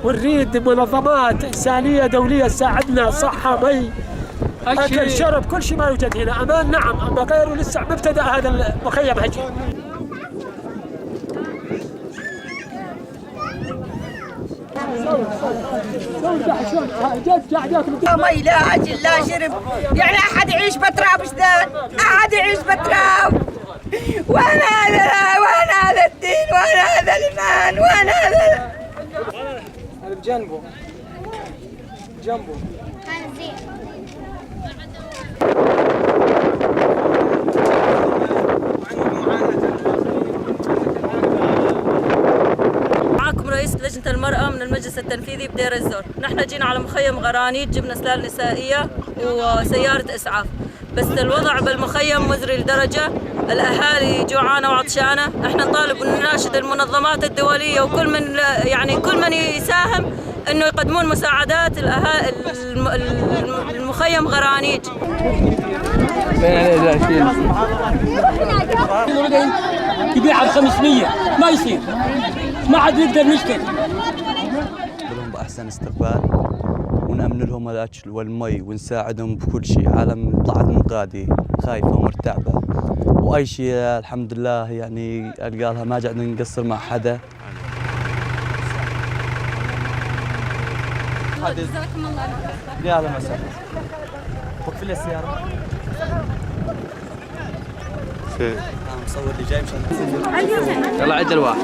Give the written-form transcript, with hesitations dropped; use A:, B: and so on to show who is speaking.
A: ونريد منظمات إنسانية دولية تساعدنا، صحة، مي، أكل، شرب، كل شيء ما يوجد هنا. أمان نعم، أما غيره لسه مبتدأ هذا المخيم هجي.
B: مي لا أكل لا شرب، يعني أحد يعيش بتراب شدان، أحد يعيش بتراب. وين هذا الدين، وين هذا الإيمان، وين هذا؟
C: أنا بجنبه
D: معكم رئيس لجنة المرأة من المجلس التنفيذي بدير الزور. نحن جينا على مخيم غرانيت، جبنا سلال نسائية وسيارة إسعاف، بس الوضع بالمخيم مزري لدرجة الأهالي جوعانة وعطشانة. احنا نطالب ونناشد المنظمات الدولية وكل من كل من يساهم انه يقدمون مساعدات المخيم غرانيج.
E: يبيعها ب 500 ما يصير، ما حد يقدر يشتري.
F: لهم بأحسن استقبال ونأمن لهم الأكل والمي ونساعدهم بكل شيء. عالم طلعت من قادي خايفة ومرتعبة، وأي شيء الحمد لله يعني ألقالها ما قاعد نقصر مع حدا.
D: جزاكم الله خير.
F: يا هلا وسهلا. وقف لي السيارة. مصور اللي جاي مشان يلا عجل واحد.